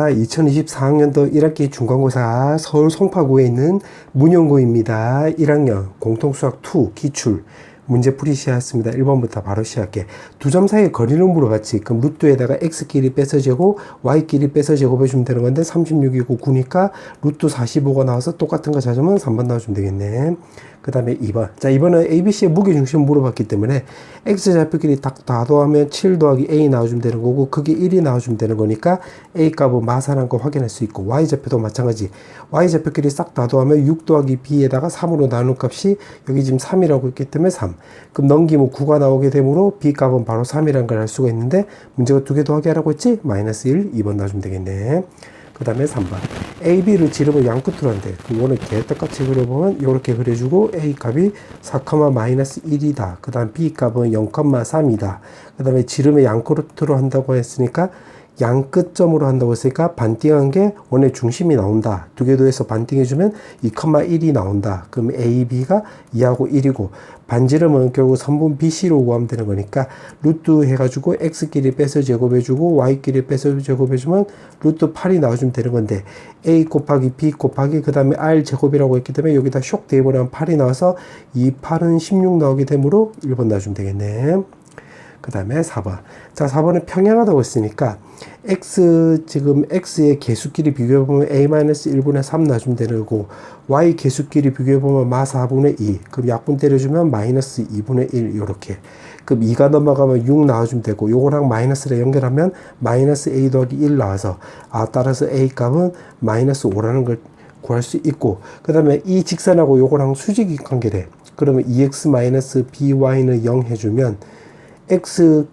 안녕하십니까. 2024학년도 1학기 중간고사 서울 송파구에 있는 문영고입니다. 1학년 공통수학 2 기출 문제풀이 시작했습니다. 1번부터 바로 시작해. 두 점 사이의 거리를 물어봤지. 그럼 루트에다가 x끼리 뺏어 제곱, y끼리 뺏어 제곱해주면 되는 건데 36이고 9니까 루트 45가 나와서 똑같은 거 찾으면 3번 나와주면 되겠네. 그 다음에 2번. 자, 이번은 ABC의 무게중심 물어봤기 때문에 x좌표끼리 딱 다 더하면 7 더하기 a 나와주면 되는 거고, 그게 1이 나와주면 되는 거니까 a 값은 마산한 거 확인할 수 있고, y좌표도 마찬가지. y좌표끼리 싹 다 더하면 6 더하기 b에다가 3으로 나눈 값이 여기 지금 3이라고 했기 때문에 3. 그럼 넘기면 9가 나오게 되므로 b 값은 바로 3이라는 걸 알 수가 있는데, 문제가 두 개 더하기 하라고 했지? 마이너스 1, 2번 나와주면 되겠네. 그 다음에 3번. A, B를 지름을 양끝으로 한대. 그거는 개떡같이 그려보면 이렇게 그려주고 A 값이 4, 마이너스 1이다. 그 다음 B 값은 0, 3이다. 그 다음에 지름을 양끝으로 한다고 했으니까 양끝점으로 한다고 했으니까 반띵한 게 원의 중심이 나온다. 두 개 더해서 반띵해주면 2, 1이 나온다. 그럼 A, B가 2하고 1이고, 반지름은 결국 선분 BC로 구하면 되는 거니까 루트 해가지고 x끼리 뺏어 제곱해주고 y끼리 뺏어 제곱해주면 루트 8이 나와주면 되는 건데, a 곱하기 b 곱하기 그 다음에 r 제곱이라고 했기 때문에 여기다 쇽 대입을 하면 8이 나와서 2, 8은 16 나오게 되므로 1번 나와주면 되겠네. 그 다음에 4번. 자, 4번은 평행하다고 했으니까 지금 x의 개수끼리 비교해보면 a-1분의 3 나와주면 되는 거고, y 개수끼리 비교해보면 마 4분의 2. 그럼 약분 때려주면 마이너스 2분의 1 요렇게. 그럼 2가 넘어가면 6 나와주면 되고, 요거랑 마이너스를 연결하면 마이너스 a 더하기 1 나와서, 따라서 a 값은 마이너스 5라는 걸 구할 수 있고, 그 다음에 이 직선하고 요거랑 수직이 관계돼. 그러면 2x-by는 0 해주면 x의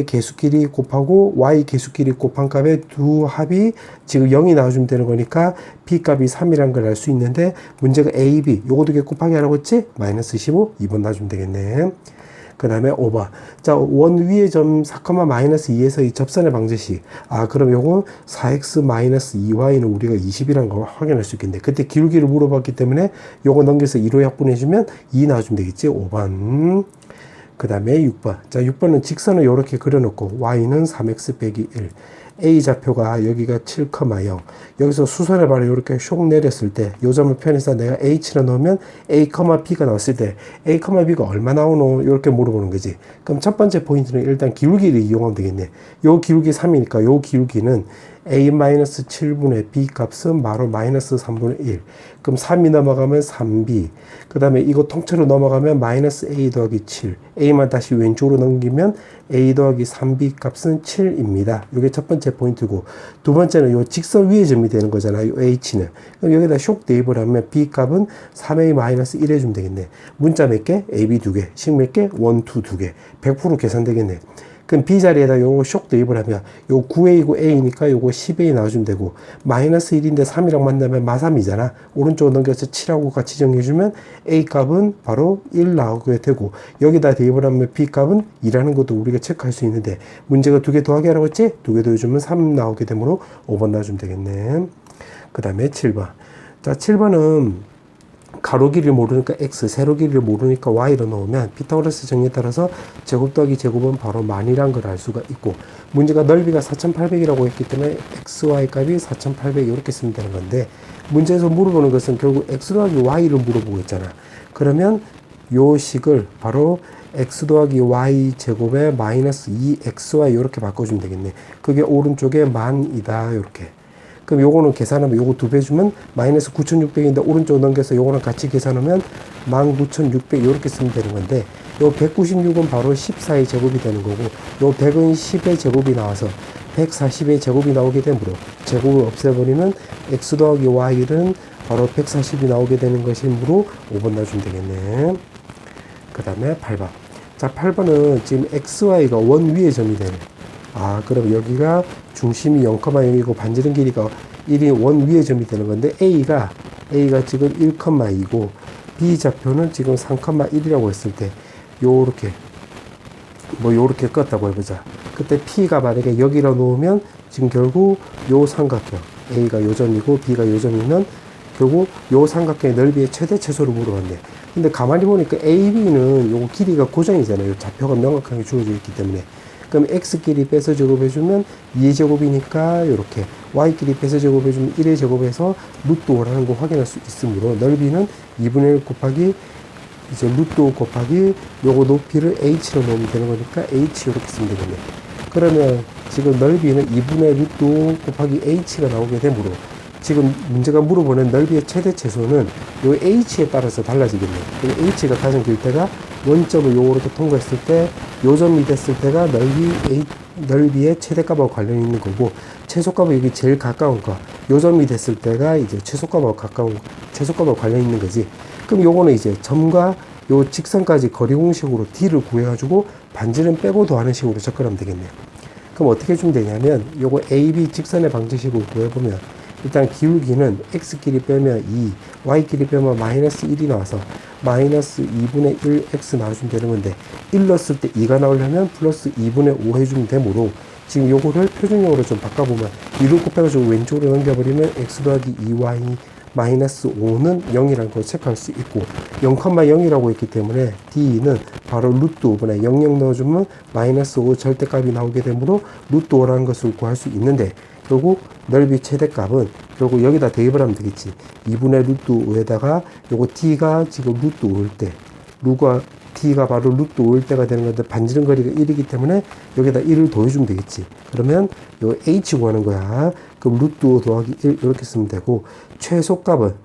개수끼리 곱하고 y 개수끼리 곱한 값의 두 합이 지금 0이 나와주면 되는 거니까 b 값이 3이라는 걸 알 수 있는데, 문제가 a, b 요거 두 개 곱하기 하라고 했지? 마이너스 15, 2번 나와주면 되겠네. 그 다음에 5번. 자, 원 위의 점 4, 마이너스 2에서 이 접선의 방정식. 그럼 요거 4x 마이너스 2y는 우리가 20이라는 걸 확인할 수 있겠네. 그때 기울기를 물어봤기 때문에 요거 넘겨서 2로 약분해주면 2 나와주면 되겠지? 5번. 그 다음에 6번. 자, 6번은 직선을 이렇게 그려놓고 y는 3x 빼기 1. A 좌표가 여기가 7, 0. 여기서 수선의 발을 이렇게 쇽 내렸을 때 이 점을 편해서 내가 H를 넣으면 A, B가 나왔을 때 A, B가 얼마 나오노? 이렇게 물어보는 거지. 그럼 첫 번째 포인트는 일단 기울기를 이용하면 되겠네. 요 기울기 3이니까 요 기울기는 A-7분의 B 값은 바로 마이너스 3분의 1. 그럼 3이 넘어가면 3B. 그 다음에 이거 통째로 넘어가면 마이너스 A 더하기 7. A만 다시 왼쪽으로 넘기면 A 더하기 3B 값은 7입니다. 이게 첫 번째 포인트고, 두 번째는 요 직선 위의 점이 되는 거잖아요. H는. 그럼 여기다 쇽 대입을 하면 B 값은 3A 마이너스 1 해주면 되겠네. 문자 몇 개? AB 2개. 식 몇 개? 1, 2, 2개. 100% 계산되겠네. 그럼 B 자리에다 요거 쇽 대입을 하면 요 9A고 A니까 요거 10A 나와주면 되고, 마이너스 1인데 3이랑 만나면 마3이잖아. 오른쪽 넘겨서 7하고 같이 정리해주면 A 값은 바로 1 나오게 되고, 여기다 대입을 하면 B 값은 2라는 것도 우리가 체크할 수 있는데, 문제가 두 개 더하기 하라고 했지? 두 개 더해주면 3 나오게 되므로 5번 나와주면 되겠네. 그 다음에 7번. 자, 7번은 가로 길이를 모르니까 x, 세로 길이를 모르니까 y로 넣으면 피타고라스 정리에 따라서 제곱 더하기 제곱은 바로 만이란 걸 알 수가 있고, 문제가 넓이가 4800이라고 했기 때문에 xy 값이 4800 이렇게 쓰면 되는 건데, 문제에서 물어보는 것은 결국 x 더하기 y를 물어보고 있잖아. 그러면 요 식을 바로 x 더하기 y 제곱에 마이너스 2xy 이렇게 바꿔주면 되겠네. 그게 오른쪽에 만이다 이렇게. 그럼 요거는 계산하면 요거 2배 주면 마이너스 9600인데 오른쪽 넘겨서 요거랑 같이 계산하면 19600 이렇게 쓰면 되는 건데, 요 196은 바로 14의 제곱이 되는 거고, 요 100은 10의 제곱이 나와서 140의 제곱이 나오게 되므로 제곱을 없애버리면 x 더하기 y는 바로 140이 나오게 되는 것이므로 5번 놔주면 되겠네. 그 다음에 8번. 자, 8번은 지금 xy가 원 위의 점이 되네. 그럼 여기가 중심이 0,0이고 반지름 길이가 1이 원 위의 점이 되는 건데, A가 지금 1,2고 B 좌표는 지금 3,1이라고 했을 때 요렇게 껐다고 해보자. 그때 P가 만약에 여기로 놓으면 지금 결국 요 삼각형 A가 요 점이고 B가 요 점이면 결국 요 삼각형의 넓이의 최대 최소를 물어봤네. 근데 가만히 보니까 A, B는 요거 길이가 고정이잖아요. 좌표가 명확하게 주어져 있기 때문에. 그럼 x끼리 빼서 제곱해주면 2의 제곱이니까 이렇게 y끼리 빼서 제곱해주면 1의 제곱해서 루트 5라는 거 확인할 수 있으므로 넓이는 2분의 1 곱하기 이제 루트 5 곱하기 요거 높이를 h로 넣으면 되는 거니까 h 이렇게 쓰면 되겠네. 그러면 지금 넓이는 2분의 루트 5 곱하기 h가 나오게 되므로 지금 문제가 물어보는 넓이의 최대 최소는 요 h에 따라서 달라지겠네. h가 가장 길 때가 원점을 요렇게 통과했을 때 요점이 됐을 때가 넓이의 최대값하고 관련이 있는 거고, 최소값은 여기 제일 가까운 거 요점이 됐을 때가 이제 최소값하고 관련이 있는 거지. 그럼 요거는 이제 점과 요 직선까지 거리 공식으로 d를 구해가지고 반지름 빼고 더하는 식으로 접근하면 되겠네요. 그럼 어떻게 해주면 되냐면 요거 AB 직선의 방정식으로 구해보면 일단 기울기는 x끼리 빼면 2, y끼리 빼면 마이너스 1이 나와서 마이너스 2분의 1x 나와주면 되는 건데 1 넣었을 때 2가 나오려면 플러스 2분의 5 해주면 되므로 지금 요거를 표준형으로 좀 바꿔보면 2를 곱해가지고 왼쪽으로 넘겨버리면 x 더하기 2y 마이너스 5는 0이라는 걸 체크할 수 있고 0,0이라고 했기 때문에 d는 바로 루트 5분의 00 넣어주면 마이너스 5 절대값이 나오게 되므로 루트 5라는 것을 구할 수 있는데 결국 넓이 최대값은 결국 여기다 대입을 하면 되겠지. 2분의 루트 5에다가 요거 t가 지금 루트 5일 때 t가 바로 루트 5일 때가 되는 건데 반지름 거리가 1이기 때문에 여기다 1을 더해주면 되겠지. 그러면 요 h 구하는 거야. 그럼 루트 5 더하기 1 이렇게 쓰면 되고 최소값은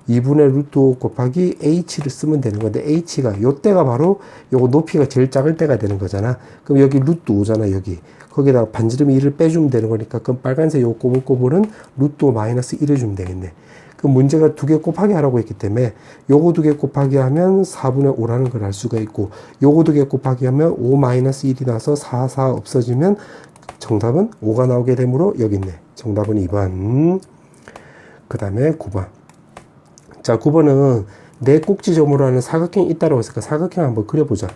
2분의 루트 5 곱하기 h를 쓰면 되는 건데 h가 요때가 바로 요거 높이가 제일 작을 때가 되는 거잖아. 그럼 여기 루트 5잖아. 여기 거기다가 반지름 1을 빼주면 되는 거니까 그럼 빨간색 요 꼬불꼬불은 루트 5 마이너스 1 해주면 되겠네. 그럼 문제가 두 개 곱하기 하라고 했기 때문에 요거 두 개 곱하기 하면 4분의 5라는 걸 알 수가 있고 요거 두 개 곱하기 하면 5 마이너스 1이 나서 4 없어지면 정답은 5가 나오게 되므로 여기 있네. 정답은 2번. 그 다음에 9번. 자, 9번은 내 꼭지점으로 하는 사각형이 있다고 했으니까 사각형 한번 그려보자.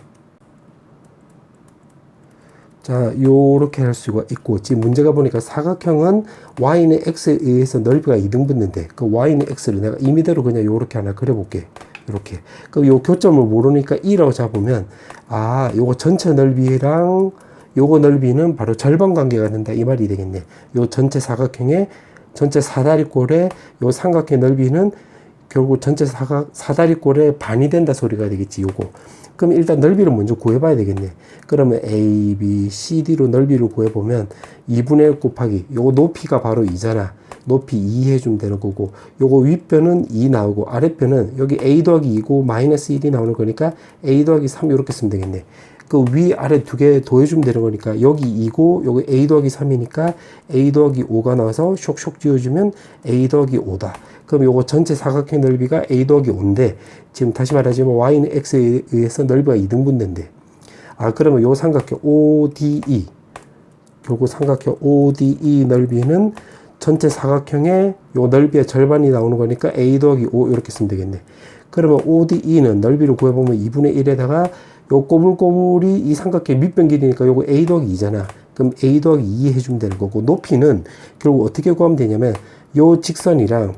자, 요렇게 할 수가 있고, 지금 문제가 보니까 사각형은 y는 x에 의해서 넓이가 2등분인데, 그 y는 x를 내가 임의대로 그냥 요렇게 하나 그려볼게. 요렇게. 그럼 요 교점을 모르니까 2라고 잡으면, 아, 요거 전체 넓이랑 요거 넓이는 바로 절반 관계가 된다. 이 말이 되겠네. 요 전체 사각형의 전체 사다리꼴의 요 삼각형 넓이는 결국 전체 사다리꼴의 반이 된다 소리가 되겠지. 요거. 그럼 일단 넓이를 먼저 구해봐야 되겠네. 그러면 A, B, C, D로 넓이를 구해보면 2분의 1 곱하기 요거 높이가 바로 2잖아. 높이 2 해주면 되는 거고 요거 윗변은 2 나오고 아랫변은 여기 A 더하기 2고 마이너스 1이 나오는 거니까 A 더하기 3 이렇게 쓰면 되겠네. 그 위 아래 두 개 더해주면 되는 거니까 여기 2고 여기 A 더하기 3이니까 A 더하기 5가 나와서 쇽쇽 지워주면 A 더하기 5다. 그럼 요거 전체 사각형 넓이가 A 더하기 5인데 지금 다시 말하자면 Y는 X에 의해서 넓이가 2등분된대. 아, 그러면 요 삼각형 ODE 결국 삼각형 ODE 넓이는 전체 사각형의 요 넓이의 절반이 나오는 거니까 A 더하기 5 이렇게 쓰면 되겠네. 그러면 ODE는 넓이를 구해보면 2분의 1에다가 요 꼬불꼬불이 이 삼각형 밑변 길이니까 요거 A 더하기 2잖아. 그럼 A 더하기 2 해주면 되는 거고 높이는 결국 어떻게 구하면 되냐면 요 직선이랑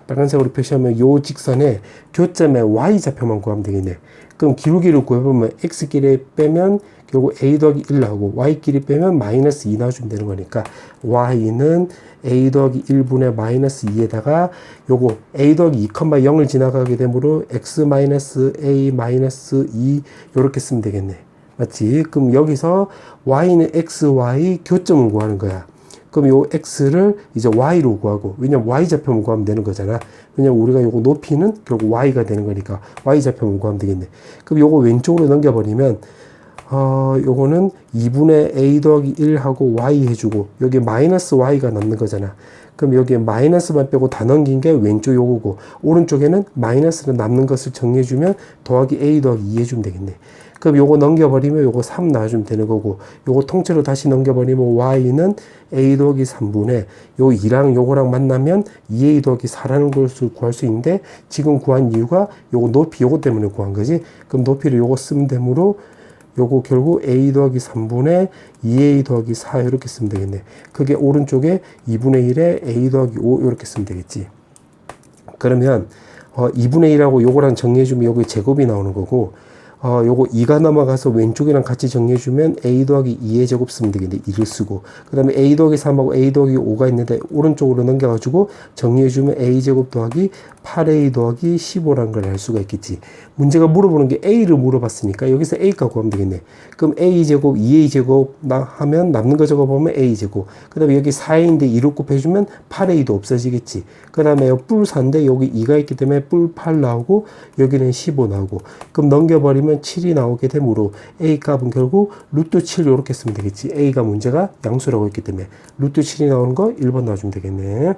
빨간색으로 표시하면 요 직선의 교점의 y좌표만 구하면 되겠네. 그럼 기울기를 구해보면 x끼리 빼면 결국 a 더하기 1 나오고 y끼리 빼면 마이너스 2 나와주면 되는 거니까 y는 a 더하기 1분의 마이너스 2에다가 요거 a 더하기 2,0을 지나가게 되므로 x 마이너스 a 마이너스 2 요렇게 쓰면 되겠네. 맞지? 그럼 여기서 y는 x, y 교점을 구하는 거야. 그럼 요 x를 이제 y로 구하고, 왜냐면 y좌표만 구하면 되는 거잖아. 왜냐면 우리가 요거 높이는 결국 y가 되는 거니까 y좌표만 구하면 되겠네. 그럼 요거 왼쪽으로 넘겨버리면 요거는 2분의 a 더하기 1 하고 y 해주고 여기 마이너스 y가 남는 거잖아. 그럼 여기에 마이너스만 빼고 다 넘긴 게 왼쪽 요거고 오른쪽에는 마이너스를 남는 것을 정리해주면 더하기 a 더하기 2 해주면 되겠네. 그럼 요거 넘겨버리면 요거 3 나와주면 되는 거고 요거 통째로 다시 넘겨버리면 y는 a 더하기 3분의 요 2랑 요거랑 만나면 2a 더하기 4라는 것을 구할 수 있는데 지금 구한 이유가 요거 높이 요거 때문에 구한 거지. 그럼 높이를 요거 쓰면 되므로 요거 결국 a 더하기 3분의 2a 더하기 4 이렇게 쓰면 되겠네. 그게 오른쪽에 2분의 1에 a 더하기 5 이렇게 쓰면 되겠지. 그러면 2분의 1하고 요거랑 정리해주면 여기 제곱이 나오는 거고 요거 2가 넘어가서 왼쪽이랑 같이 정리해주면 a 더하기 2의 제곱 쓰면 되겠네. 2를 쓰고. 그 다음에 a 더하기 3하고 a 더하기 5가 있는데 오른쪽으로 넘겨가지고 정리해주면 a 제곱 더하기 8a 더하기 15라는 걸 알 수가 있겠지. 문제가 물어보는 게 a를 물어봤으니까 여기서 a 값 구하면 되겠네. 그럼 a 제곱 2a 제곱 하면 남는 거 적어보면 a 제곱. 그 다음에 여기 4a인데 2를 곱해주면 8a도 없어지겠지. 그 다음에 뿔 4인데 여기 2가 있기 때문에 뿔 8 나오고 여기는 15 나오고. 그럼 넘겨버리면 7이 나오게 되므로 a 값은 결국 루트 7 이렇게 쓰면 되겠지. a가 문제가 양수라고 했기 때문에 루트 7이 나오는 거 1번 넣어주면 되겠네.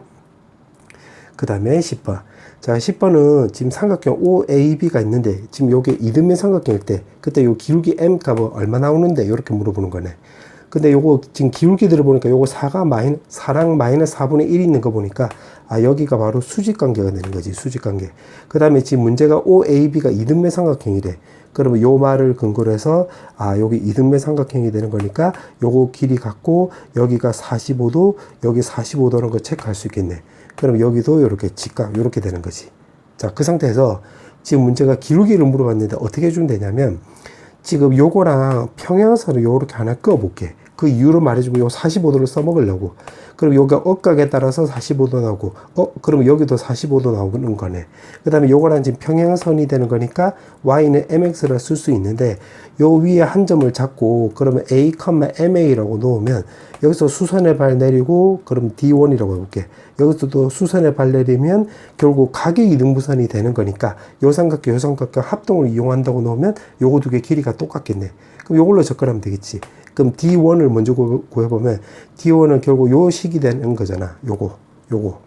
그 다음에 10번. 자, 10번은 지금 삼각형 OAB가 있는데 지금 요게 이등변 삼각형일 때 그때 요 기울기 M 값은 얼마 나오는데 이렇게 물어보는 거네. 근데 요거 지금 기울기 들어보니까 요거 4랑 마이너스 4분의 1 있는 거 보니까 여기가 바로 수직관계가 되는 거지. 수직관계. 그 다음에 지금 문제가 OAB가 이등변 삼각형이래. 그러면 요 말을 근거로 해서 여기 이등변 삼각형이 되는 거니까 요거 길이 같고 여기가 45도 여기 45도라는 거 체크할 수 있겠네. 그럼 여기도 이렇게 직각 이렇게 되는 거지. 자, 그 상태에서 지금 문제가 기울기를 물어봤는데 어떻게 해주면 되냐면 지금 요거랑 평행선을 요렇게 하나 그어 볼게. 그 이유로 말해주면 요 45도를 써먹으려고. 그럼 여기가 억각에 따라서 45도 나오고, 그러면 여기도 45도 나오는 거네. 그 다음에 요거랑 지금 평행선이 되는 거니까 y는 mx를 쓸 수 있는데, 요 위에 한 점을 잡고, 그러면 a, ma라고 놓으면, 여기서 수선의 발 내리고, 그럼 d1이라고 해볼게. 여기서도 수선의 발 내리면, 결국 가격 이등분선이 되는 거니까, 요 삼각형, 요 삼각형 합동을 이용한다고 놓으면, 요거 두 개 길이가 똑같겠네. 그럼 요걸로 접근하면 되겠지. 그럼 D1을 먼저 구해보면 D1은 결국 요 식이 되는 거잖아. 요거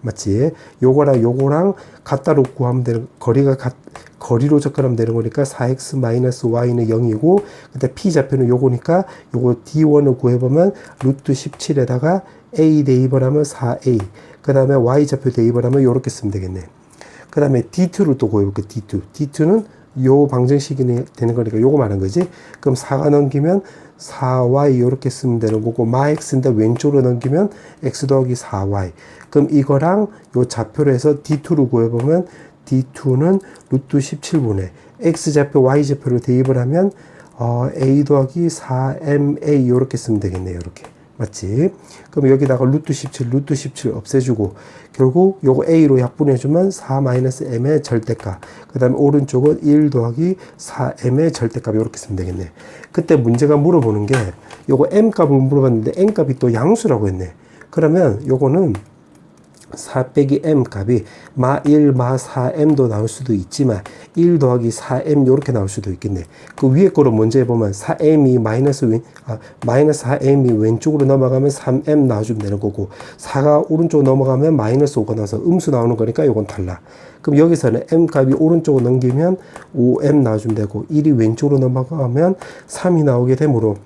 맞지? 요거랑 요거랑 같다로 구하면 되는 거리로 접근하면 되는 거니까 4x-y는 0이고 그때 P좌표는 요거니까 요거 D1을 구해보면 루트 17에다가 A 대입을 하면 4A 그 다음에 Y좌표 대입을 하면 요렇게 쓰면 되겠네. 그 다음에 D2를 또 구해볼게. D2는 요 방정식이 되는 거니까 요거 말한 거지. 그럼 4가 넘기면 4y 요렇게 쓰면 되는 거고 마x인데 왼쪽으로 넘기면 x 더하기 4y. 그럼 이거랑 요 좌표로 해서 D2를 구해보면 D2는 루트 17분의 x좌표 y좌표를 대입을 하면 a 더하기 4ma 요렇게 쓰면 되겠네요. 요렇게. 맞지? 그럼 여기다가 루트 17 없애주고 결국 요거 a로 약분해주면 4-m의 절대값 그 다음에 오른쪽은 1 더하기 4m의 절대값 이렇게 쓰면 되겠네. 그때 문제가 물어보는 게 요거 m 값을 물어봤는데 m 값이 또 양수라고 했네. 그러면 요거는 4 빼기 m 값이 마 1, 마 4m도 나올 수도 있지만 1 더하기 4m 이렇게 나올 수도 있겠네. 그 위에 거로 먼저 해보면 4m이 마이너스 4m이 왼쪽으로 넘어가면 3m 나와주면 되는 거고 4가 오른쪽으로 넘어가면 마이너스 5가 나와서 음수 나오는 거니까 이건 달라. 그럼 여기서는 m 값이 오른쪽으로 넘기면 5m 나와주면 되고 1이 왼쪽으로 넘어가면 3이 나오게 되므로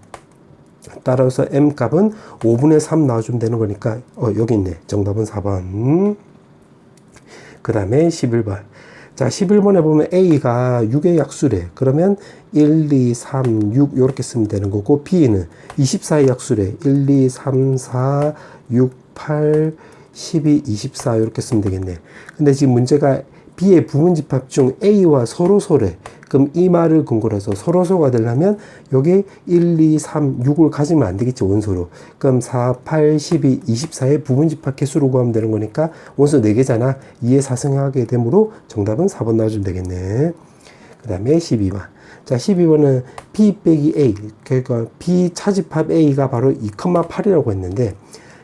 따라서 m 값은 5분의 3 나와주면 되는 거니까 여기 있네. 정답은 4번. 그 다음에 11번. 자, 11번에 보면 a가 6의 약수래. 그러면 1, 2, 3, 6 이렇게 쓰면 되는 거고 b는 24의 약수래. 1, 2, 3, 4, 6, 8, 12, 24 이렇게 쓰면 되겠네. 근데 지금 문제가 b의 부분집합 중 a와 서로소래. 그럼 이 말을 근거로 해서 서로소가 되려면 여기 1, 2, 3, 6을 가지면 안 되겠지, 원소로. 그럼 4, 8, 12, 24의 부분집합 개수로 구하면 되는 거니까 원소 4개잖아. 2의 4승하게 되므로 정답은 4번 나와주면 되겠네. 그 다음에 12번. 자, 12번은 b 빼기 a. 그러니까 b 차집합 a가 바로 2,8이라고 했는데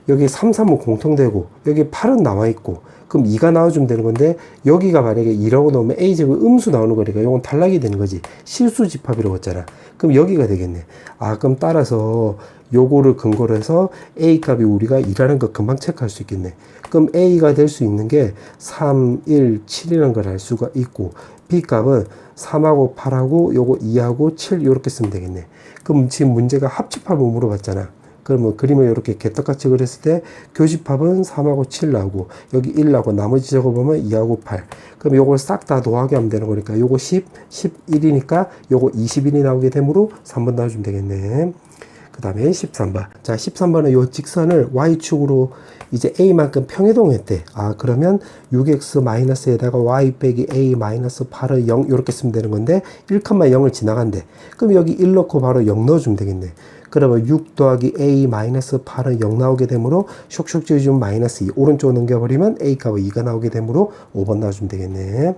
여기 3, 3은 공통되고 여기 8은 나와 있고 그럼 2가 나와주면 되는 건데 여기가 만약에 2라고 넣으면 a제곱 음수 나오는 거니까 이건 탈락이 되는 거지. 실수 집합이라고 했잖아. 그럼 여기가 되겠네. 그럼 따라서 요거를 근거로 해서 a 값이 우리가 2라는 거 금방 체크할 수 있겠네. 그럼 a가 될 수 있는 게 3, 1, 7이라는 걸 알 수가 있고 b 값은 3하고 8하고 요거 2하고 7 이렇게 쓰면 되겠네. 그럼 지금 문제가 합집합을 물어봤잖아. 그러면 그림을 이렇게 개떡같이 그렸을 때 교집합은 3하고 7 나오고 여기 1 나오고 나머지 적어보면 2하고 8. 그럼 요걸 싹 다 더하게 하면 되는 거니까 요거 10, 11이니까 요거 21이 나오게 되므로 3번 나와주면 되겠네. 그 다음에 13번. 자, 13번은 요 직선을 y축으로 이제 a만큼 평이동했대. 아, 그러면 6x-에다가 y 빼기 a 마이너스 8을 0 이렇게 쓰면 되는 건데 1,0을 지나간대. 그럼 여기 1 넣고 바로 0 넣어주면 되겠네. 그러면 6 더하기 a 마이너스 8은 0 나오게 되므로 쇽쇽 지어주면 마이너스 2. 오른쪽 넘겨버리면 a 값은 2가 나오게 되므로 5번 넣어주면 되겠네.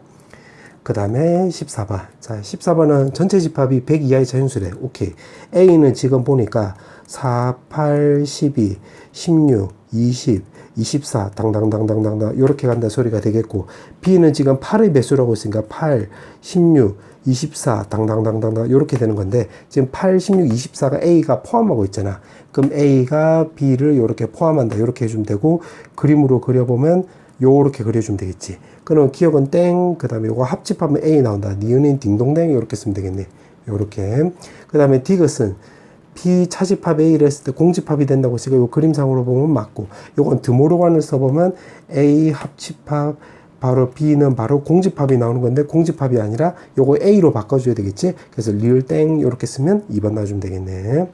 그 다음에 14번. 자, 14번은 전체 집합이 100 이하의 자연수래. 오케이. A는 지금 보니까 4, 8, 12, 16, 20, 24, 당당당당당당 요렇게 간다 소리가 되겠고, B는 지금 8의 배수라고 했으니까 8, 16, 24, 당당당당당 요렇게 되는 건데, 지금 8, 16, 24가 A가 포함하고 있잖아. 그럼 A가 B를 요렇게 포함한다. 요렇게 해주면 되고, 그림으로 그려보면 요렇게 그려주면 되겠지. 그럼 기억은 땡, 그 다음에 요거 합집하면 A 나온다. 니은인 딩동댕 요렇게 쓰면 되겠네. 요렇게. 그 다음에 디귿은 B 차집합 A를 했을 때 공집합이 된다고 했으니까 요 그림상으로 보면 맞고, 요건 드모르간을 써보면 A 합집합 바로 B는 바로 공집합이 나오는 건데 공집합이 아니라 요거 A로 바꿔줘야 되겠지. 그래서 리을 땡 요렇게 쓰면 2번 놔주면 되겠네.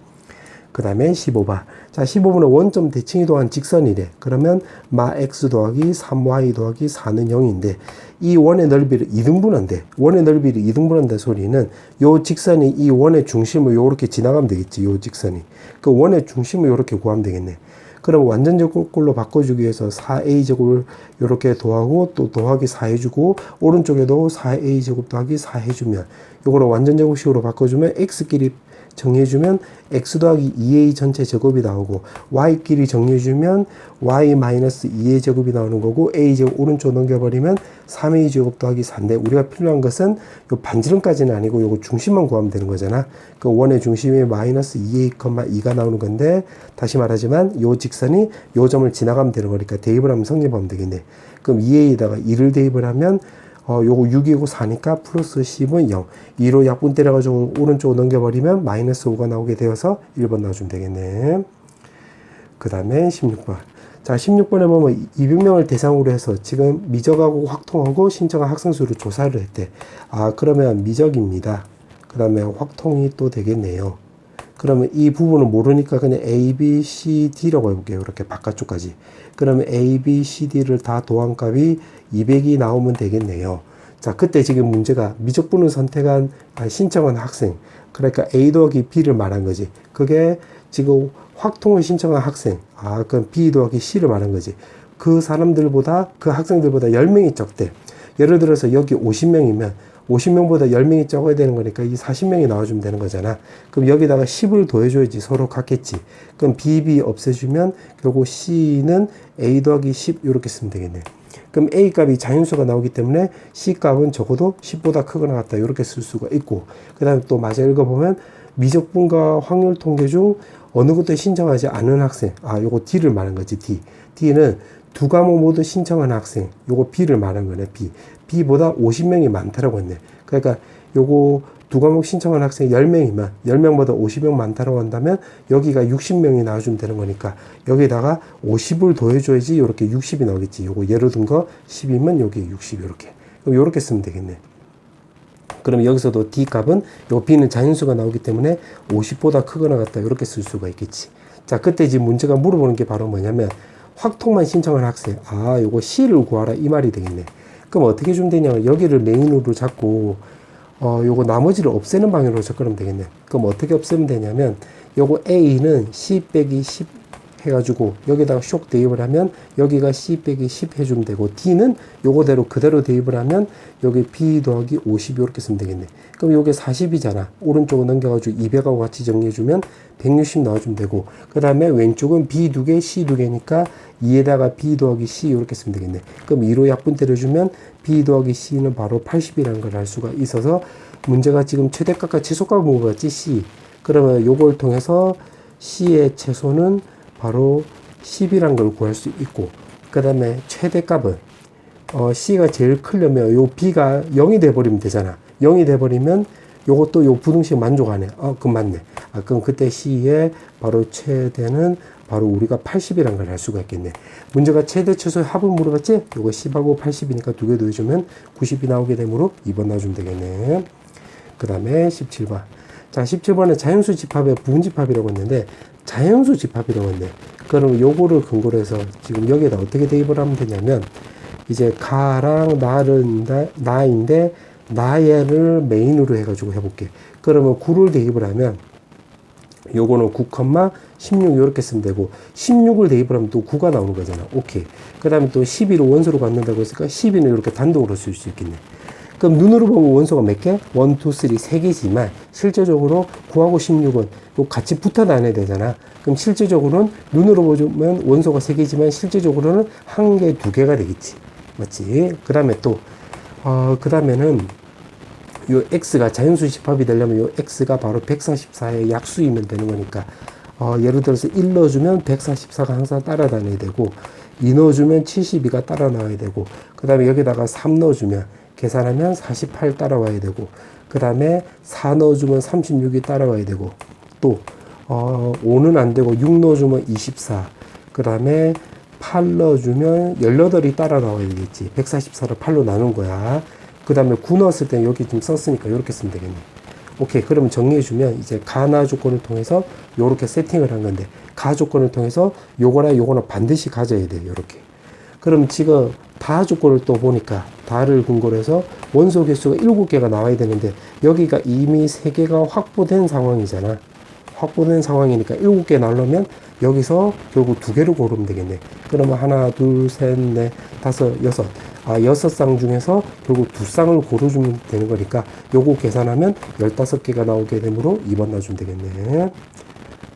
그 다음에 15번. 자, 15번은 원점 대칭 이동한 직선이래. 그러면 마 x 더하기 3y 더하기 4는 0인데 이 원의 넓이를 2등분한대. 원의 넓이를 2등분한다 소리는 요 직선이 이 원의 중심을 요렇게 지나가면 되겠지. 요 직선이. 그 원의 중심을 요렇게 구하면 되겠네. 그럼 완전제곱꼴로 바꿔주기 위해서 4a제곱을 요렇게 더하고 또 더하기 4 해주고 오른쪽에도 4a제곱 더하기 4 해주면 요거를 완전제곱식으로 바꿔주면 x끼리 정리해주면 x 더하기 2a 전체 제곱이 나오고 y끼리 정리해주면 y 마이너스 2a 제곱이 나오는 거고 a 제곱 오른쪽 넘겨버리면 3a 제곱 더하기 4인데 우리가 필요한 것은 요 반지름까지는 아니고 요거 중심만 구하면 되는 거잖아. 그 원의 중심이 마이너스 2a, 2가 나오는 건데 다시 말하지만 요 직선이 요 점을 지나가면 되는 거니까 대입을 하면 성립하면 되겠네. 그럼 2a에다가 2를 대입을 하면 요거 6이고 4니까 플러스 10은 0. 2로 약분 때려가지고 오른쪽으로 넘겨버리면 마이너스 5가 나오게 되어서 1번 넣어주면 되겠네. 그 다음에 16번. 자, 16번에 보면 200명을 대상으로 해서 지금 미적하고 확통하고 신청한 학생 수를 조사를 했대. 아, 그러면 미적입니다. 그 다음에 확통이 또 되겠네요. 그러면 이 부분은 모르니까 그냥 A, B, C, D라고 해볼게요. 이렇게 바깥쪽까지. 그러면 A, B, C, D를 다 더한 값이 200이 나오면 되겠네요. 자, 그때 지금 문제가 미적분을 선택한, 신청한 학생. 그러니까 A 더하기 B를 말한 거지. 그게 지금 확통을 신청한 학생. 그럼 B 더하기 C를 말한 거지. 그 사람들보다, 그 학생들보다 10명이 적대. 예를 들어서 여기 50명이면 50명보다 10명이 적어야 되는 거니까 이 40명이 나와주면 되는 거잖아. 그럼 여기다가 10을 더해줘야지 서로 같겠지. 그럼 B 없애주면 결국 C는 A 더하기 10 이렇게 쓰면 되겠네. 그럼 A 값이 자연수가 나오기 때문에 C 값은 적어도 10보다 크거나 같다 이렇게 쓸 수가 있고, 그 다음에 또 마저 읽어보면 미적분과 확률 통계 중 어느 것도 신청하지 않은 학생, 요거 D를 말한 거지. D는 두 과목 모두 신청한 학생, 요거 B를 말한 거네. B보다 50명이 많다라고 했네. 그러니까 요거 두 과목 신청한 학생이 10명이면 10명보다 50명 많다라고 한다면 여기가 60명이 나와주면 되는 거니까 여기다가 50을 더해줘야지 이렇게 60이 나오겠지. 요거 예로 든 거 10이면 여기 60 이렇게. 그럼 요렇게 쓰면 되겠네. 그럼 여기서도 D 값은 요 B는 자연수가 나오기 때문에 50보다 크거나 같다 이렇게 쓸 수가 있겠지. 자, 그때 지금 문제가 물어보는 게 바로 뭐냐면 확통만 신청한 학생, 요거 C를 구하라 이 말이 되겠네. 그럼 어떻게 주면 되냐면 여기를 메인으로 잡고 요거 나머지를 없애는 방향으로 접근하면 되겠네. 그럼 어떻게 없애면 되냐면 요거 A는 C 빼기 10 해가지고 여기다가 쇽 대입을 하면 여기가 C 빼기 10 해주면 되고 D는 요거대로 그대로 대입을 하면 여기 B 더하기 50 이렇게 쓰면 되겠네. 그럼 요게 40이잖아. 오른쪽으로 넘겨가지고 200하고 같이 정리해주면 160 나와주면 되고, 그 다음에 왼쪽은 B 2개, C 2개니까 2에다가 B 더하기 C 이렇게 쓰면 되겠네. 그럼 2로 약분 때려주면 B 더하기 C는 바로 80이라는 걸 알 수가 있어서 문제가 지금 최대값과 최소값을 물어봤지, C. 그러면 요걸 통해서 C의 최소는 바로 10이란 걸 구할 수 있고, 그 다음에 최대값은 C가 제일 크려면 요 B가 0이 돼버리면 되잖아. 0이 돼버리면 요것도 요 부등식 만족하네. 그럼 맞네. 그럼 그때 C의 바로 최대는 바로 우리가 80이란 걸 알 수가 있겠네. 문제가 최대 최소의 합을 물어봤지? 요거 10하고 80이니까 두 개 더해주면 90이 나오게 되므로 2번 넣어주면 되겠네. 그 다음에 17번. 자, 17번에 자연수 집합의 부분집합이라고 했는데 자연수 집합이라고 했네. 그럼 요거를 근거로 해서 지금 여기에다 어떻게 대입을 하면 되냐면 이제 가랑 나인데 나얘를 메인으로 해가지고 해볼게. 그러면 9를 대입을 하면 요거는 9, 16 이렇게 쓰면 되고 16을 대입을 하면 또 9가 나오는 거잖아. 오케이. 그 다음에 또 12를 원소로 갖는다고 했으니까 12는 이렇게 단독으로 쓸 수 있겠네. 그럼 눈으로 보면 원소가 몇 개? 1, 2, 3, 3개지만 실제적으로 9하고 16은 같이 붙어 다녀야 되잖아. 그럼 실제적으로는 눈으로 보면 원소가 3개지만 실제적으로는 1개, 2개가 되겠지. 맞지? 그 다음에 또 그 다음에는 요 x가 자연수 집합이 되려면 요 x가 바로 144의 약수이면 되는 거니까 예를 들어서 1 넣어주면 144가 항상 따라다녀야 되고 2 넣어주면 72가 따라 나와야 되고 그 다음에 여기다가 3 넣어주면 계산하면 48 따라와야 되고 그 다음에 4 넣어주면 36이 따라와야 되고 또 5는 안 되고 6 넣어주면 24 그 다음에 8 넣어주면 18이 따라 나와야 되겠지. 144를 8로 나눈 거야. 그 다음에 9 넣었을 때 여기 좀 썼으니까 이렇게 쓰면 되겠네. 오케이. 그러면 정리해주면 이제 가나 조건을 통해서 요렇게 세팅을 한 건데 가 조건을 통해서 요거나 요거나 반드시 가져야 돼. 요렇게. 그럼 지금 다 조건을 또 보니까 다를 근거로 해서 원소 개수가 7개가 나와야 되는데 여기가 이미 3개가 확보된 상황이잖아. 확보된 상황이니까 7개 나누면 여기서 결국 2개를 고르면 되겠네. 그러면 하나, 둘, 셋, 넷, 다섯, 여섯. 6쌍 중에서 결국 2쌍을 고르주면 되는 거니까 요거 계산하면 15개가 나오게 되므로 2번 놔주면 되겠네.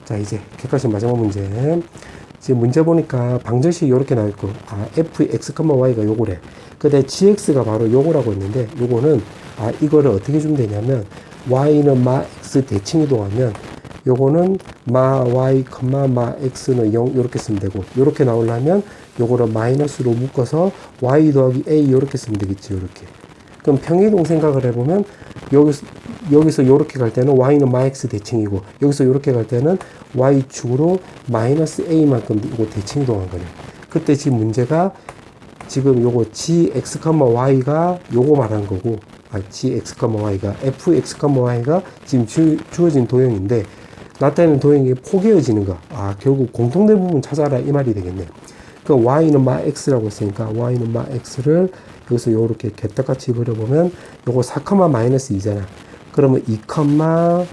자, 이제 객관식 마지막 문제. 지금 문제 보니까 방정식이 이렇게 나올 거. fx, y가 요거래. 근데 gx가 바로 요거라고 했는데 요거는 이거를 어떻게 주면 되냐면 y는 마 x 대칭 이동하면 요거는 마 y, 마 x는 0 이렇게 쓰면 되고 요렇게 나오려면 요거를 마이너스로 묶어서 y 더하기 a 이렇게 쓰면 되겠지. 요렇게. 그럼 평이동 생각을 해보면 여기서 요렇게 갈 때는 y는 마 x 대칭이고 여기서 요렇게 갈 때는 y축으로 마이너스 a만큼 이거 대칭 이동한 거네. 그때 지금 문제가 지금 요거 gx, y가 요거 말한 거고 gx, y가 fx, y가 지금 주어진 도형인데 나타내는 도형이 포개어지는 거. 결국 공통된 부분 찾아라 이 말이 되겠네. 그 y는 마 x라고 했으니까 y는 마 x를 여기서 요렇게 개떡같이 그려보면 요거 4, 마이너스 2잖아. 그러면 2, 마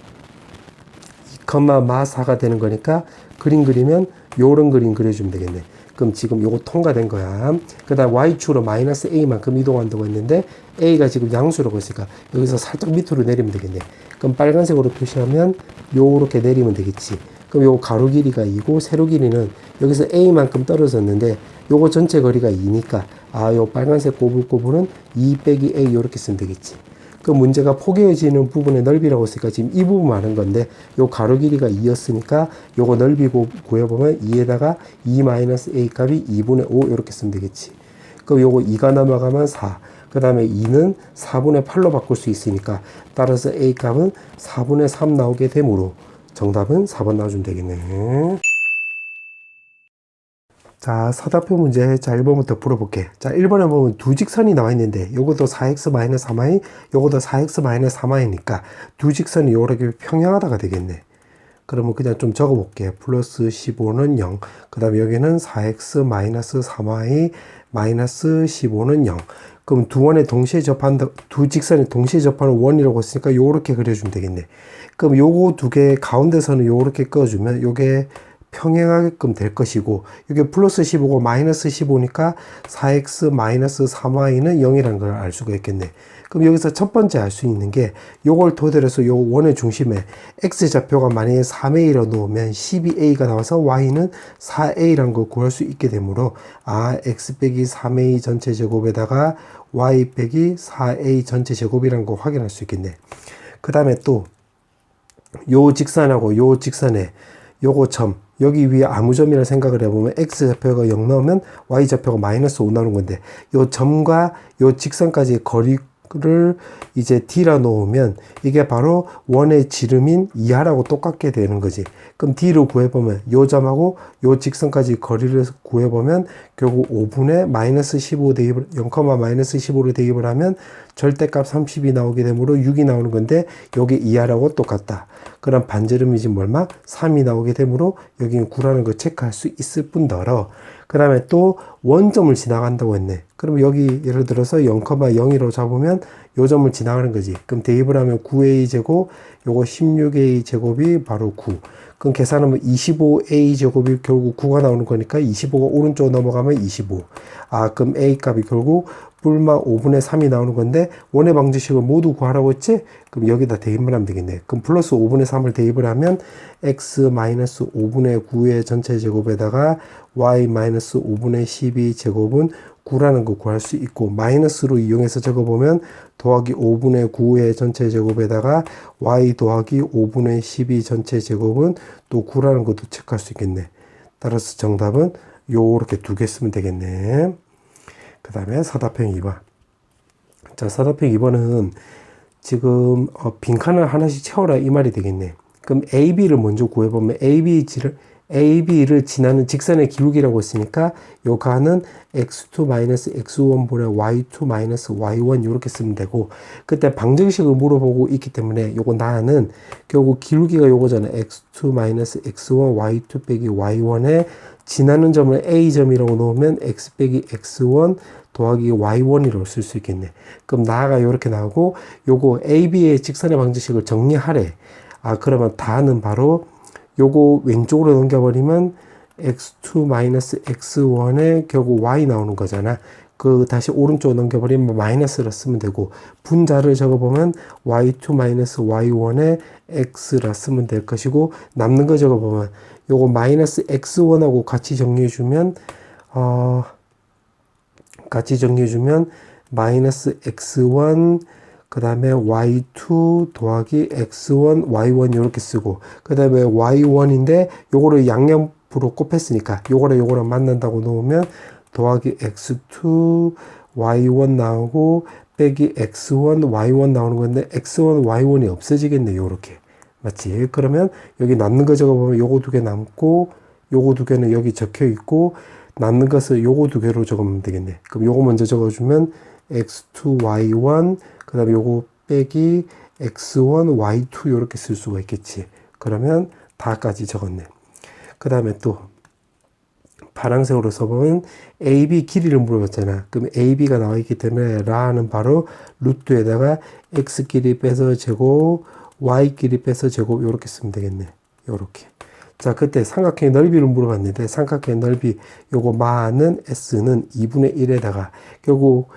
4가 되는 거니까 그림 그리면 요런 그림 그려주면 되겠네. 그럼 지금 요거 통과된 거야. 그 다음 y축으로 마이너스 a만큼 이동한다고 했는데 a가 지금 양수라고 했으니까 여기서 살짝 밑으로 내리면 되겠네. 그럼 빨간색으로 표시하면 요렇게 내리면 되겠지. 그럼 요 가로 길이가 2고 세로 길이는 여기서 a만큼 떨어졌는데 요거 전체 거리가 2니까 요 빨간색 꼬불꼬불은 2 빼기 a 요렇게 쓰면 되겠지. 그 문제가 포개어지는 부분의 넓이라고 했으니까 지금 이 부분 말한 건데 요 가로 길이가 2였으니까 요거 넓이 구해보면 2에다가 2-a 값이 2분의 5 이렇게 쓰면 되겠지. 그럼 요거 2가 넘어가면 4. 그 다음에 2는 4분의 8로 바꿀 수 있으니까 따라서 a 값은 4분의 3 나오게 되므로 정답은 4번 나와주면 되겠네. 자, 사다표 문제. 자, 1번부터 풀어볼게. 자, 1번에 보면 두 직선이 나와 있는데, 요것도 4x-3y, 요것도 4x-3y니까, 두 직선이 요렇게 평행하다가 되겠네. 그러면 그냥 좀 적어볼게. 플러스 15는 0. 그 다음에 여기는 4x-3y, 마이너스 15는 0. 그럼 두 직선이 동시에 접하는 원이라고 했으니까 요렇게 그려주면 되겠네. 그럼 요거 두 개 가운데서는 요렇게 꺼주면 요게 평행하게끔 될 것이고 이게 플러스 15고 마이너스 15니까 4x 마이너스 3y는 0이라는 걸 알 수가 있겠네. 그럼 여기서 첫 번째 알 수 있는 게 요걸 토대로 해서 요 원의 중심에 x좌표가 만약에 3a로 놓으면 12a가 나와서 y는 4a라는 걸 구할 수 있게 되므로 x 빼기 3a 전체 제곱에다가 y 빼기 4a 전체 제곱이라는 걸 확인할 수 있겠네. 그 다음에 또 요 직선하고 요 직선에 요거 점 여기 위에 아무 점이라 생각을 해보면 x좌표가 0 나오면 y좌표가 마이너스 5 나오는 건데 요 점과 요 직선까지 거리를 이제 d라 놓으면 이게 바로 원의 지름인 2하라고 똑같게 되는 거지. 그럼 d를 구해보면 요 점하고 요 직선까지 거리를 구해보면 결국 5분의 마이너스 15 대입을 0, 마이너스 15로 대입을 하면 절대값 30이 나오게 되므로 6이 나오는 건데 여기 이하라고 똑같다. 그럼 반지름이 지금 얼마? 3이 나오게 되므로 여기는 9라는 거 체크할 수 있을 뿐더러 그 다음에 또 원점을 지나간다고 했네. 그럼 여기 예를 들어서 0,0이라고 잡으면 요 점을 지나가는 거지. 그럼 대입을 하면 9a 제곱 요거 16a 제곱이 바로 9. 그럼 계산하면 25a 제곱이 결국 9가 나오는 거니까 25가 오른쪽 넘어가면 25. 아, 그럼 a 값이 결국 뿔마 5분의 3이 나오는 건데 원의 방정식을 모두 구하라고 했지? 그럼 여기다 대입을 하면 되겠네. 그럼 플러스 5분의 3을 대입을 하면 x 마이너스 5분의 9의 전체 제곱에다가 y 마이너스 5분의 12 제곱은 9라는 거 구할 수 있고 마이너스로 이용해서 적어보면 더하기 5분의 9의 전체 제곱에다가 y 더하기 5분의 12 전체 제곱은 또 9라는 것도 체크할 수 있겠네. 따라서 정답은 요렇게 두 개 쓰면 되겠네. 그 다음에 사답형 2번. 자, 사답형 2번은 지금 빈칸을 하나씩 채워라 이 말이 되겠네. 그럼 AB를 먼저 구해보면 AB를 지나는 직선의 기울기라고 했으니까 요 가는 x2-x1 분의 y2-y1 이렇게 쓰면 되고 그때 방정식을 물어보고 있기 때문에 요거 나는 결국 기울기가 요거잖아. x2-x1 y2 빼기 y1에 지나는 점을 a점이라고 놓으면 x 빼기 x1 더하기 y1이라고 쓸 수 있겠네. 그럼 나가 요렇게 나오고 요거 AB의 직선의 방정식을 정리하래. 아, 그러면 다는 바로 요거 왼쪽으로 넘겨버리면 x2-x1에 결국 y 나오는 거잖아. 그 다시 오른쪽으로 넘겨버리면 마이너스라 쓰면 되고 분자를 적어보면 y2-y1에 x라 쓰면 될 것이고 남는 거 적어보면 요거 마이너스 x1하고 같이 정리해주면 마이너스 x1 그 다음에 y2 더하기 x1 y1 이렇게 쓰고 그 다음에 y1인데 요거를 양옆으로 곱했으니까 요거랑 만난다고 놓으면 더하기 x2 y1 나오고 빼기 x1 y1 나오는 건데 x1 y1이 없어지겠네. 요렇게 맞지? 그러면 여기 남는 거 적어보면 요거 두 개 남고 요거 두 개는 여기 적혀 있고 남는 것을 요거 두 개로 적으면 되겠네. 그럼 요거 먼저 적어주면 x2 y1 그 다음에 요거 빼기 x1 y2 요렇게 쓸 수가 있겠지. 그러면 다까지 적었네. 그 다음에 또 파란색으로 써보면 AB 길이를 물어봤잖아. 그럼 AB가 나와 있기 때문에 라는 바로 루트에다가 x 길이 빼서 제곱 y 길이 빼서 제곱 요렇게 쓰면 되겠네. 요렇게. 자, 그때 삼각형의 넓이를 물어봤는데 삼각형의 넓이 요거 마는 s는 2분의 1에다가 결국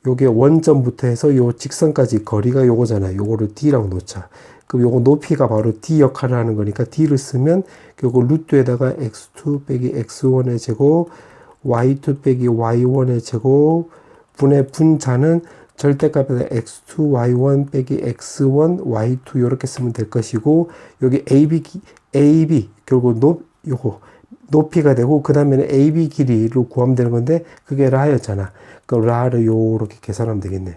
요게 원점부터 해서 요 직선까지 거리가 요거잖아요. 요거를 d라고 놓자. 그럼 요거 높이가 바로 d 역할을 하는 거니까 d를 쓰면 결국 루트에다가 x2 빼기 x1의 제곱 y2 빼기 y1의 제곱 분의 분자는 절대값에다 x2 y1 빼기 x1 y2 이렇게 쓰면 될 것이고 여기 AB 결국 요거 높이가 되고 그 다음에는 AB 길이를 구하면 되는 건데 그게 라였잖아. 그럼 라를 요렇게 계산하면 되겠네.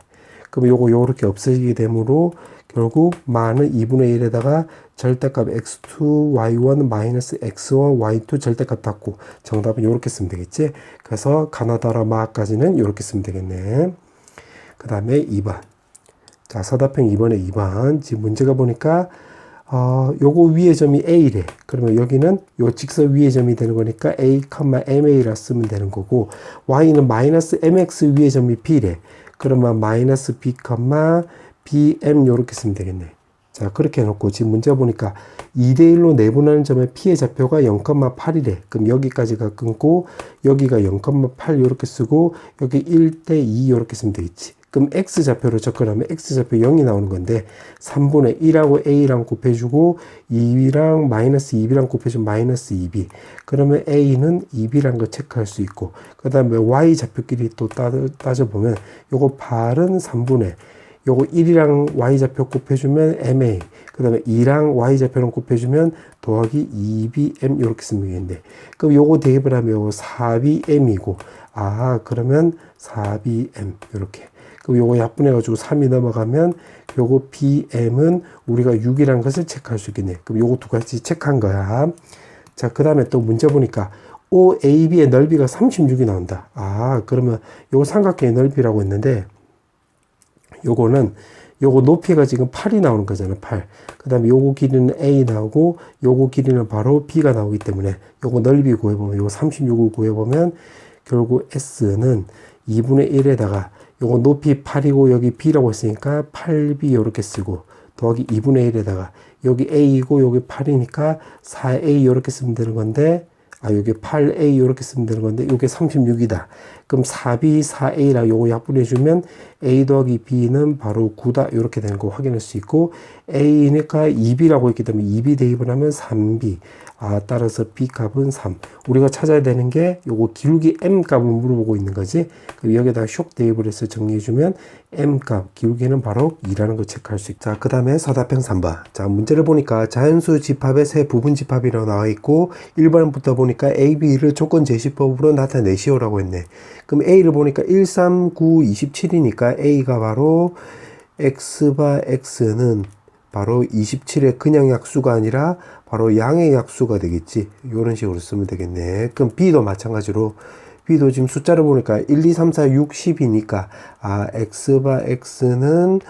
그럼 요거 요렇게 없어지게 되므로 결국 마는 2분의 1에다가 절대값 x2 y1 마이너스 x1 y2 절대값 닫고 정답은 요렇게 쓰면 되겠지. 그래서 가나다라 마까지는 요렇게 쓰면 되겠네. 그 다음에 2번. 자, 사답형 2번에 2번. 지금 문제가 보니까 요거 위의 점이 A래. 그러면 여기는 요 직선 위의 점이 되는 거니까 A, MA라 쓰면 되는 거고, Y는 마이너스 MX 위의 점이 B래. 그러면 마이너스 B, BM 요렇게 쓰면 되겠네. 자, 그렇게 해놓고 지금 문제 보니까 2대1로 내분하는 점의 P의 좌표가 0,8이래. 그럼 여기까지가 끊고, 여기가 0,8 요렇게 쓰고, 여기 1대2 요렇게 쓰면 되겠지. 그럼 X좌표로 접근하면 X좌표 0이 나오는 건데 3분의 1하고 A랑 곱해주고 2랑 마이너스 2B랑 곱해주면 마이너스 2B. 그러면 A는 2B란 거 체크할 수 있고 그 다음에 Y좌표끼리 또 따져보면 요거 8은 3분의 요거 1이랑 Y좌표 곱해주면 MA. 그 다음에 2랑 Y좌표랑 곱해주면 더하기 2BM 이렇게 쓰면 되겠네. 그럼 요거 대입을 하면 요거 4BM이고 그러면 4BM 이렇게. 그럼 요거 약분해가지고 3이 넘어가면 요거 BM은 우리가 6이라는 것을 체크할 수 있겠네. 그럼 요거 두 가지 체크한 거야. 자, 그 다음에 또 문제 보니까 OAB의 넓이가 36이 나온다. 그러면 요거 삼각형의 넓이라고 했는데 요거는 요거 높이가 지금 8이 나오는 거잖아. 8. 그 다음에 요거 길이는 A 나오고 요거 길이는 바로 B가 나오기 때문에 요거 넓이 구해보면 요거 36을 구해보면 결국 S는 2분의 1에다가 요거 높이 8이고 여기 B라고 했으니까 8B 요렇게 쓰고 더하기 2분의 1에다가 여기 A이고 여기 8이니까 4A 요렇게 쓰면 되는 건데 여기 8A 요렇게 쓰면 되는 건데 요게 36이다. 그럼 4B, 4A랑 요거 약분해주면 A 더하기 B는 바로 9다. 요렇게 되는 거 확인할 수 있고 A니까 2B라고 했기 때문에 2B 대입을 하면 3B. 따라서 B 값은 3. 우리가 찾아야 되는 게 요거 기울기 M 값을 물어보고 있는 거지. 그럼 여기다가 쇽 대입을 해서 정리해주면 M 값, 기울기는 바로 2라는 걸 체크할 수 있다. 그 다음에 서답형 3번. 자, 문제를 보니까 자연수 집합의 세 부분 집합이라고 나와 있고 1번부터 보니까 A, B를 조건 제시법으로 나타내시오라고 했네. 그럼 A를 보니까 1, 3, 9, 27이니까 A가 바로 X바 X는 바로 27의 그냥 약수가 아니라 바로 양의 약수가 되겠지. 이런 식으로 쓰면 되겠네. 그럼 B도 마찬가지로 B도 지금 숫자를 보니까 1, 2, 3, 4, 6, 10이니까 X바 X는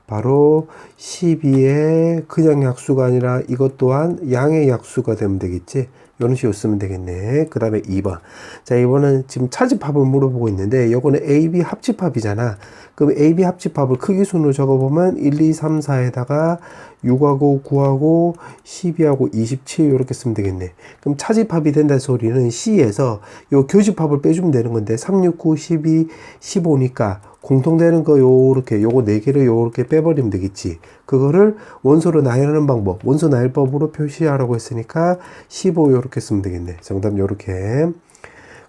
바로 12의 그냥 약수가 아니라 이것 또한 양의 약수가 되면 되겠지. 이런 식으로 쓰면 되겠네. 그 다음에 2번. 자, 이번은 지금 차집합을 물어보고 있는데, 이거는 AB 합집합이잖아. 그럼 AB 합집합을 크기순으로 적어보면 1, 2, 3, 4에다가 6하고 9하고 12하고 27 이렇게 쓰면 되겠네. 그럼 차집합이 된다는 소리는 C에서 요 교집합을 빼주면 되는 건데, 3, 6, 9, 12, 15니까 공통되는 거 요렇게 요거 4개를 요렇게 빼버리면 되겠지. 그거를 원소로 나열하는 방법, 원소 나열법으로 표시하라고 했으니까 15 요렇게 쓰면 되겠네. 정답 요렇게.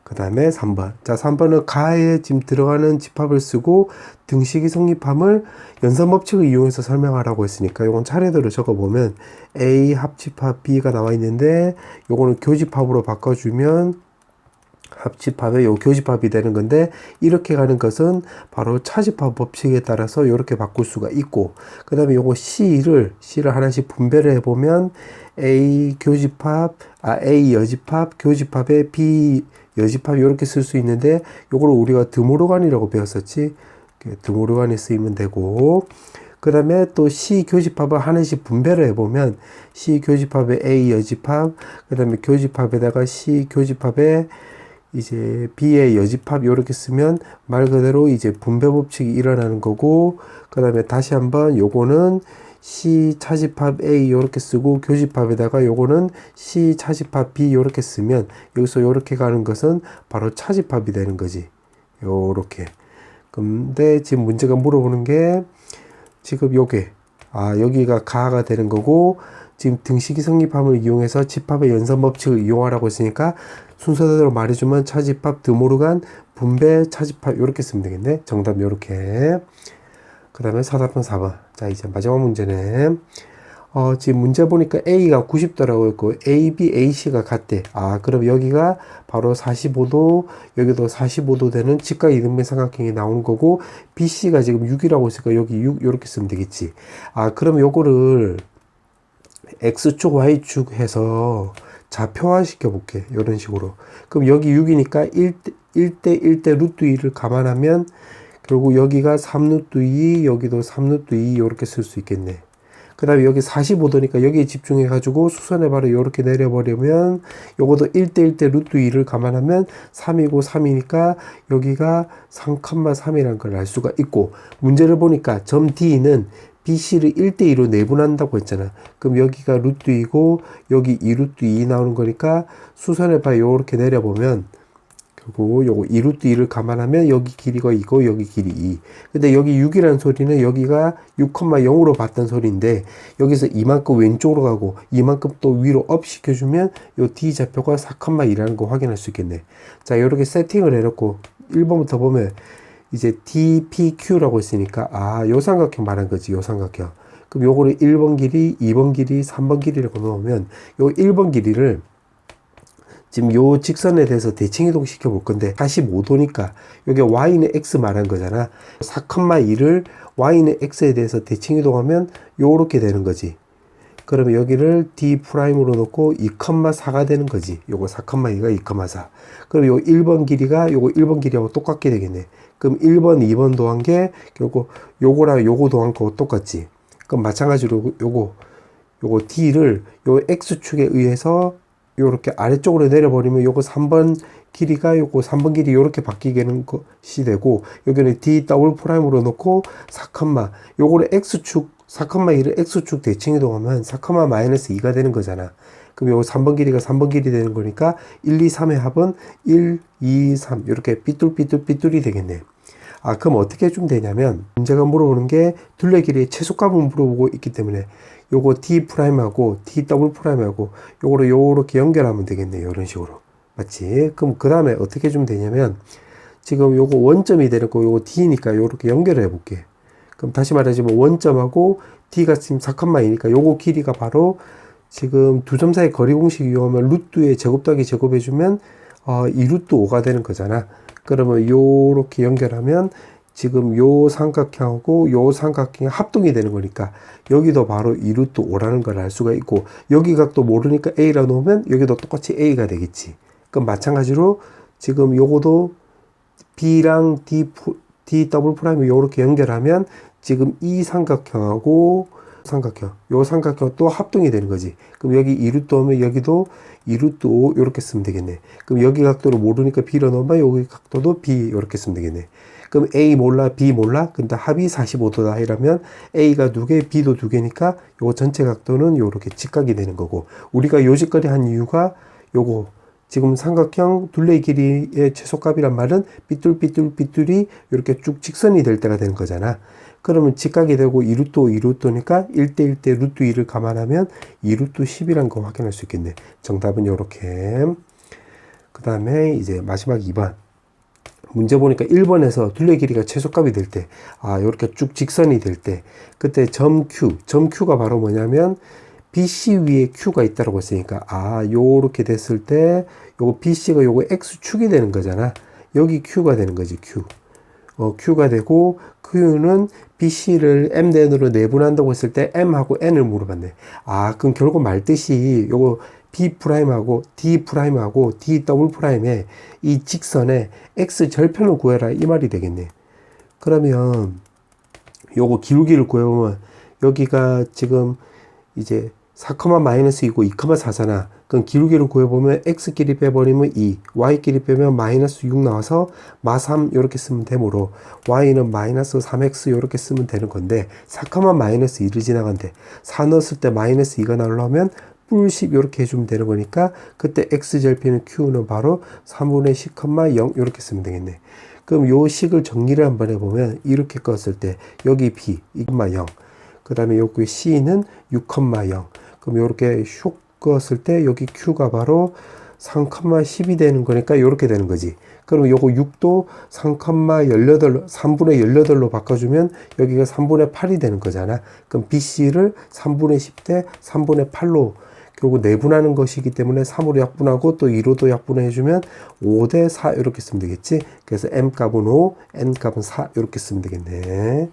그 다음에 3번. 자, 3번은 가에 지금 들어가는 집합을 쓰고 등식이 성립함을 연산법칙을 이용해서 설명하라고 했으니까 요건 차례대로 적어보면 A 합집합 B가 나와 있는데 요거는 교집합으로 바꿔주면 합집합의 요 교집합이 되는 건데 이렇게 가는 것은 바로 차집합 법칙에 따라서 이렇게 바꿀 수가 있고 그 다음에 요거 C를 하나씩 분배를 해보면 A 교집합, A 여집합, 교집합의 B 여집합 이렇게 쓸 수 있는데 요거를 우리가 드모르간이라고 배웠었지. 드모르간에 쓰이면 되고 그 다음에 또 C 교집합을 하나씩 분배를 해보면 C 교집합의 A 여집합 그 다음에 교집합에다가 C 교집합의 이제 B의 여집합 요렇게 쓰면 말 그대로 이제 분배 법칙이 일어나는 거고 그 다음에 다시 한번 요거는 C 차집합 A 요렇게 쓰고 교집합에다가 요거는 C 차집합 B 요렇게 쓰면 여기서 요렇게 가는 것은 바로 차집합이 되는 거지. 요렇게. 근데 지금 문제가 물어보는 게 지금 요게 여기가 가가 되는 거고 지금 등식이 성립함을 이용해서 집합의 연산법칙을 이용하라고 했으니까 순서대로 말해주면 차집합, 드모르간, 분배, 차집합 이렇게 쓰면 되겠네. 정답 이렇게. 그 다음에 사답형 4번. 자, 이제 마지막 문제는 지금 문제 보니까 A가 90도라고 했고 A, B, AC가 같대. 그럼 여기가 바로 45도 여기도 45도 되는 직각 이등변 삼각형이 나오는 거고 BC가 지금 6이라고 했으니까 여기 6 이렇게 쓰면 되겠지. 그럼 요거를 X축, Y축 해서 좌표화 시켜볼게. 이런 식으로. 그럼 여기 6이니까 1대 1대 루트 2를 감안하면 결국 여기가 3루트 2, 여기도 3루트 2 이렇게 쓸 수 있겠네. 그 다음에 여기 45도니까 여기에 집중해가지고 수선에 바로 이렇게 내려버리면 요것도 1대 1대 루트 2를 감안하면 3이고 3이니까 여기가 3,3이라는 걸 알 수가 있고 문제를 보니까 점 D는 BC를 1대2로 내분한다고 했잖아. 그럼 여기가 루트 2고 여기 2루트 2 나오는 거니까 수선해 봐 요렇게 내려보면 그리고 요거 2루트 2를 감안하면 여기 길이가 2고 여기 길이 2. 근데 여기 6이라는 소리는 여기가 6,0으로 봤던 소리인데 여기서 이만큼 왼쪽으로 가고 이만큼 또 위로 업 시켜주면 요 D 좌표가 4,2라는 거 확인할 수 있겠네. 자, 요렇게 세팅을 해놓고 1번부터 보면 이제 DPQ라고 했으니까 요 삼각형 말한 거지. 요 삼각형. 그럼 요거를 1번 길이, 2번 길이, 3번 길이라고 넣으면 요 1번 길이를 지금 요 직선에 대해서 대칭 이동 시켜 볼 건데 45도니까 여기 Y는 X 말한 거잖아. 4,2를 Y는 X에 대해서 대칭 이동하면 요렇게 되는 거지. 그러면 여기를 D'으로 놓고 2,4가 되는 거지. 요거 4,2가 2,4. 그럼 요 1번 길이가 요거 1번 길이하고 똑같게 되겠네. 그럼 1번, 2번 더한 게 결국 요거랑 요거 더한 거하고 똑같지. 그럼 마찬가지로 요거 D를 요 X축에 의해서 요렇게 아래쪽으로 내려버리면 요거 3번 길이가 요거 3번 길이 요렇게 바뀌게 되는 것이 되고, 여기는 D'으로 놓고 4, 요거를 X축 4,2를 X축 대칭 이동하면 4,-2가 되는 거잖아. 그럼 요거 3번 길이가 3번 길이 되는 거니까 1, 2, 3의 합은 1, 2, 3 이렇게 삐뚤삐뚤삐뚤이 되겠네. 아, 그럼 어떻게 해주면 되냐면, 문제가 물어보는 게 둘레 길이의 최소값을 물어보고 있기 때문에 요거 D'하고 D'하고 요거를 요렇게 연결하면 되겠네요. 이런 식으로. 맞지? 그럼 그 다음에 어떻게 해주면 되냐면, 지금 요거 원점이 되는 거 요거 D니까 요렇게 연결해 볼게. 그럼 다시 말하자면 원점하고 D가 지금 4,2니까 요거 길이가 바로 지금 두 점 사이 거리 공식 이용하면 루트의 제곱 더하기 제곱해주면 2루트 5가 되는 거잖아. 그러면 요렇게 연결하면 지금 요 삼각형하고 요 삼각형이 합동이 되는 거니까 여기도 바로 2루트 5라는 걸 알 수가 있고, 여기 각도 모르니까 A라 놓으면 여기도 똑같이 A가 되겠지. 그럼 마찬가지로 지금 요거도 B랑 D'을 요렇게 연결하면 지금 이 삼각형하고 요 삼각형 또 합동이 되는 거지. 그럼 여기 2루트 오면 여기도 2루트 5 이렇게 쓰면 되겠네. 그럼 여기 각도를 모르니까 B로 넣으면 여기 각도도 B 이렇게 쓰면 되겠네. 그럼 A 몰라, B 몰라. 근데 합이 45도다 이러면 A가 2개, B도 2개니까 요거 전체 각도는 요렇게 직각이 되는 거고, 우리가 요 직거리 한 이유가 요거 지금 삼각형 둘레 길이의 최소값이란 말은 삐뚤삐뚤삐뚤이 이렇게 쭉 직선이 될 때가 되는 거잖아. 그러면 직각이 되고 2루트 5, 2루트니까 1대 1대 루트 2를 감안하면 2루트 10이란 거 확인할 수 있겠네. 정답은 요렇게. 그 다음에 이제 마지막 2번. 문제 보니까 1번에서 둘레 길이가 최소값이 될 때, 요렇게 쭉 직선이 될 때, 그때 점 Q가 바로 뭐냐면, BC 위에 Q가 있다고 했으니까, 요렇게 됐을 때, 요거 BC가 요거 X축이 되는 거잖아. 여기 Q가 되는 거지, Q. Q가 되고, Q는 BC를 M-N으로 내분한다고 했을 때 M하고 N을 물어봤네. 그럼 결국 말뜻이 요거 B'하고 D'하고 D'의 이 직선의 X 절편을 구해라 이 말이 되겠네. 그러면 요거 기울기를 구해보면 여기가 지금 이제 4,-2고 2,4잖아. 그럼 기울기를 구해보면 X끼리 빼버리면 2, Y끼리 빼면 -6 나와서 -3 이렇게 쓰면 되므로 Y는 -3X 이렇게 쓰면 되는 건데, 4,-2를 지나간대. 4 넣었을 때 -2가 나오려면 뿔10 이렇게 해주면 되는 거니까 그때 X절편의 Q는 바로 3분의 10,0 이렇게 쓰면 되겠네. 그럼 요 식을 정리를 한번 해보면 이렇게 껐을 때 여기 B 2,0, 그 다음에 여기 C는 6,0. 그럼 요렇게 슉 그었을 때 여기 Q가 바로 3,10이 되는 거니까 요렇게 되는 거지. 그럼 요거 6도 3,18, 3분의 18로 바꿔주면 여기가 3분의 8이 되는 거잖아. 그럼 BC를 3분의 10대 3분의 8로 결국 내분하는 것이기 때문에 3으로 약분하고 또 2로도 약분해주면 5대 4 이렇게 쓰면 되겠지. 그래서 M 값은 5, N 값은 4 이렇게 쓰면 되겠네.